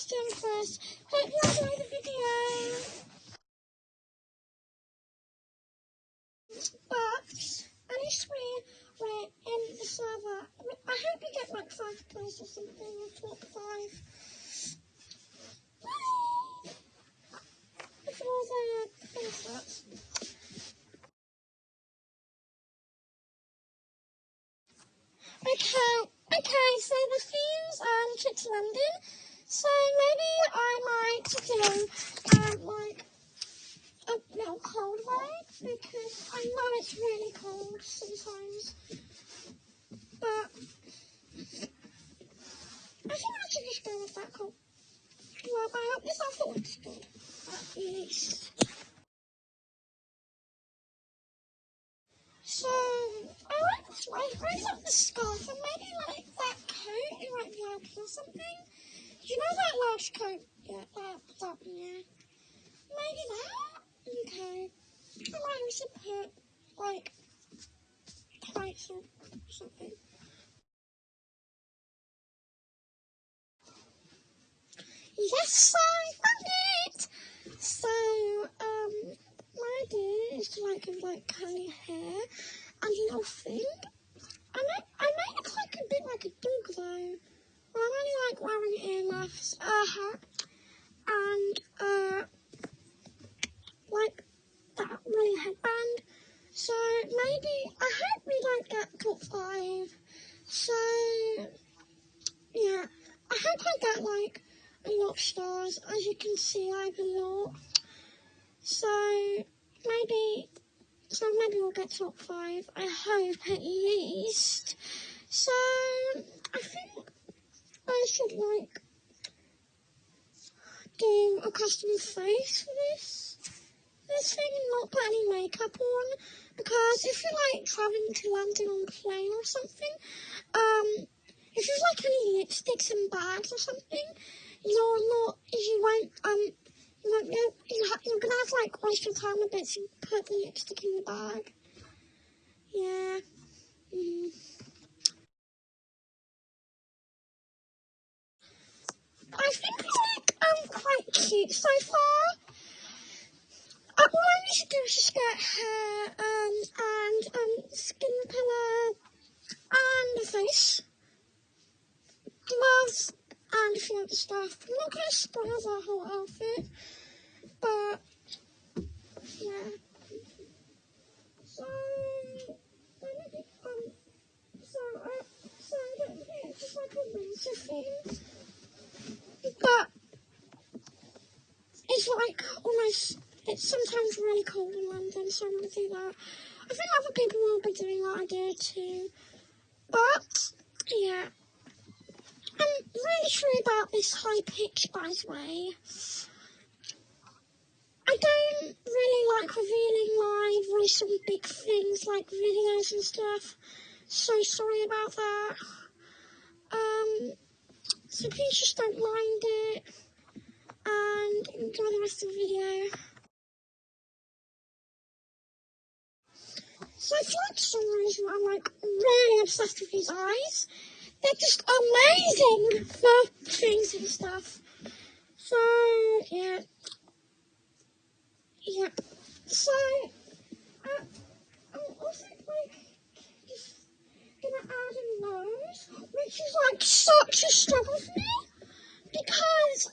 first thing first, hope you enjoy the video. But, initially, we're in the server. I hope you get like 5 plays or something, or top 5. Before the thing starts. Okay, so the theme's trip to London. So maybe I might do like a little cold way, because I know it's really cold sometimes. But I think I should just go with that cold. Well, I hope this outfit looks good, at least. So, I like this one. I raise up the scarf and maybe like that coat in like the Alps or something. Do you know that large coat? Yeah, that, yeah. Maybe that? Okay. I might also put like tights or something. Yes, I found it! So, my idea is to like have like curly hair and a little thing. I might look like a bit like a dog though. Well, I'm only like wearing earmuffs, hat, and like that really headband. So maybe I hope we don't get top 5. So yeah, I hope I get like a lot of stars. As you can see, I have a lot. So maybe we'll get top 5. I hope at least. So I think I should like do a custom face for this thing and not put any makeup on, because if you're like traveling to London on a plane or something, if you've like any lipsticks and bags or something, you're gonna have to like waste your time a bit to put the lipstick in the bag. Yeah. I think it's like quite cute so far. All I need to do is just get hair and skin colour and a face, gloves and a few other stuff. I'm not going to spoil the whole outfit, but yeah. So it's just like a winter thing, but it's like almost, it's sometimes really cold in London, so I'm going to do that. I think other people will be doing that idea too, but yeah. I'm really sure about this high pitch, by the way. I don't really like revealing my voice on big things like videos and stuff, so sorry about that. So please just don't mind it, and enjoy the rest of the video. So I feel like for some reason I'm like really obsessed with his eyes. They're just amazing for things and stuff. So yeah. So I'm also like just gonna add a nose, which is like such a struggle for me, because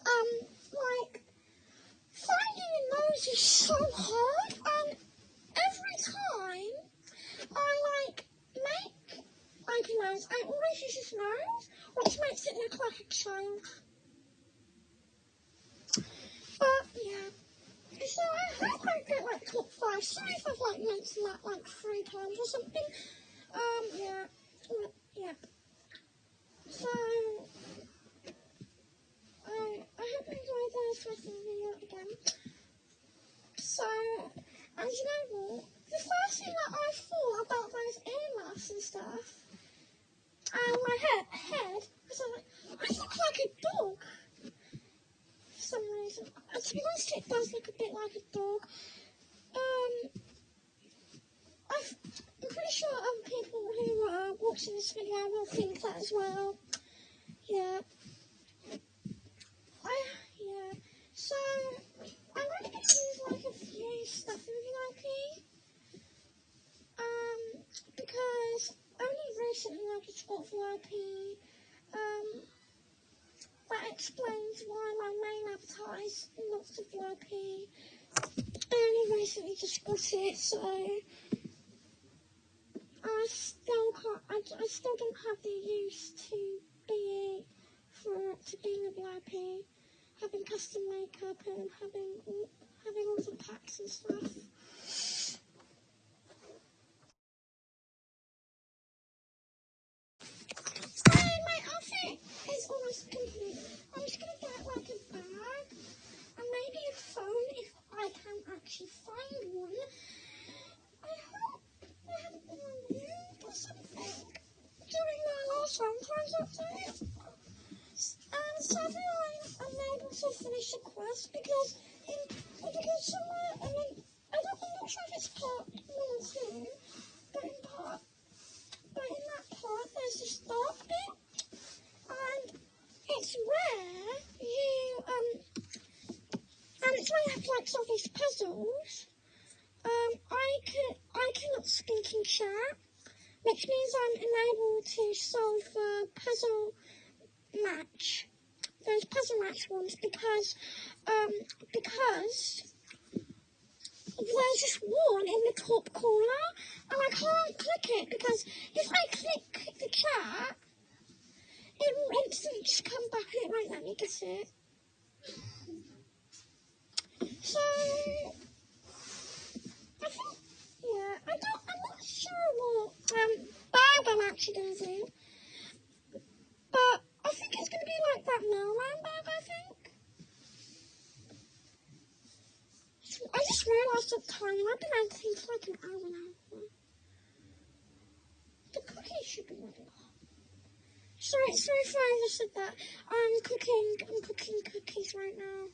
like finding a nose is so hard, and every time I like make like a nose, I always use his nose, which makes it look like a child. But yeah. So I hope I get like top 5. Sorry if I've like mentioned that like 3 times or something. Yeah. So I hope you enjoyed the rest of the video again. So, and you know what? The first thing that I thought about those earmuffs and stuff, and my head, was like, I look like a dog. For some reason. And to be honest, it does look a bit like a dog. I'm pretty sure other people who are watching this video will think that as well. Yeah. yeah. So I'm only going to use like a few stuff in VIP. Because only recently I just got VIP. That explains why my main avatar is lots of VIP. I only recently just got it, so I still can't. I still don't have the use to being a VIP, having custom makeup and having all the packs and stuff. So my outfit is almost complete. I'm just gonna get like a bag and maybe a phone if I can actually find one. I hope I haven't been removed or something during my last Valentine's update. And sadly I'm unable to finish the quest because somewhere, I'm not sure if it's part 1 or 2, but in that part there's this dark bit, and it's where it's where you have to like solve these puzzles. I cannot speak in chat, which means I'm unable to solve the puzzle match, those puzzle match ones, because there's just one in the top corner, and I can't click it, because if I click the chat, it will instantly just come back and it won't let me get it. So, I think, yeah, I'm not sure what bag I'm actually going to do, but I think it's going to be like that mailman bag, I think. I just realised the time, I've been editing for like an hour now. The cookies should be ready. Sorry if I just said that. I'm cooking cookies right now.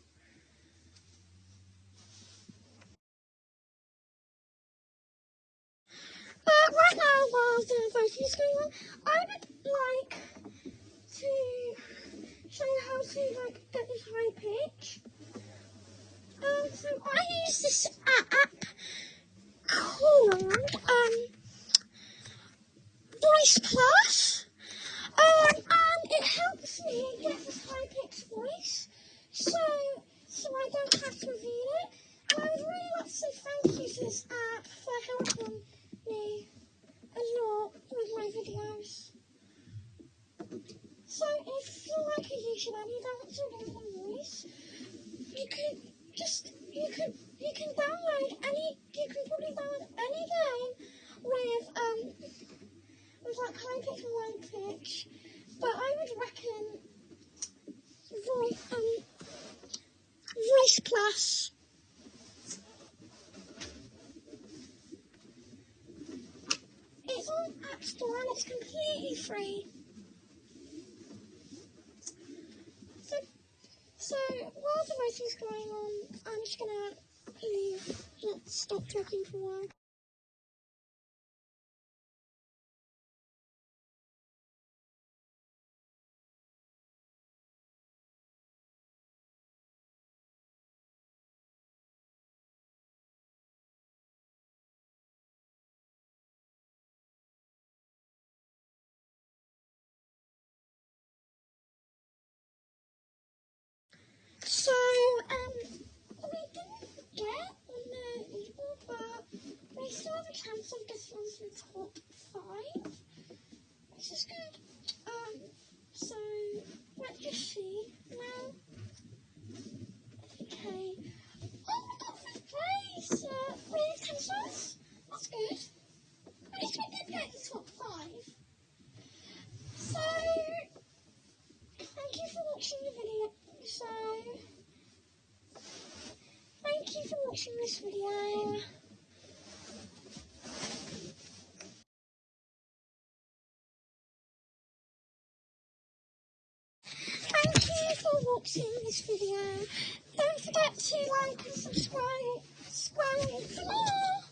Right now, while the voting is going on, I would like to show you how to like get this high pitch. So I use this app called Voice Plus, and it helps me get this high pitched voice, so I don't have to reveal it. And I would really like to say thank you to this app for helping me a lot with my videos. So if you're like a YouTuber and you don't want to learn my voice, you can probably download any game with like high pitch and low pitch, but I would reckon Voice Plus. It's on App Store and it's completely free. So while the voting's going on, I'm just gonna leave. Let's stop talking for a while. So, we didn't get on the leaderboard, but we still have a chance of getting onto the top 5, which is good. So, let's just see now. Okay. Oh, we got 5th place with 10 stars. That's good. At least we did get the top 5. So, thank you for watching the video. Thank you for watching this video. Thank you for watching this video. Don't forget to like and subscribe for more.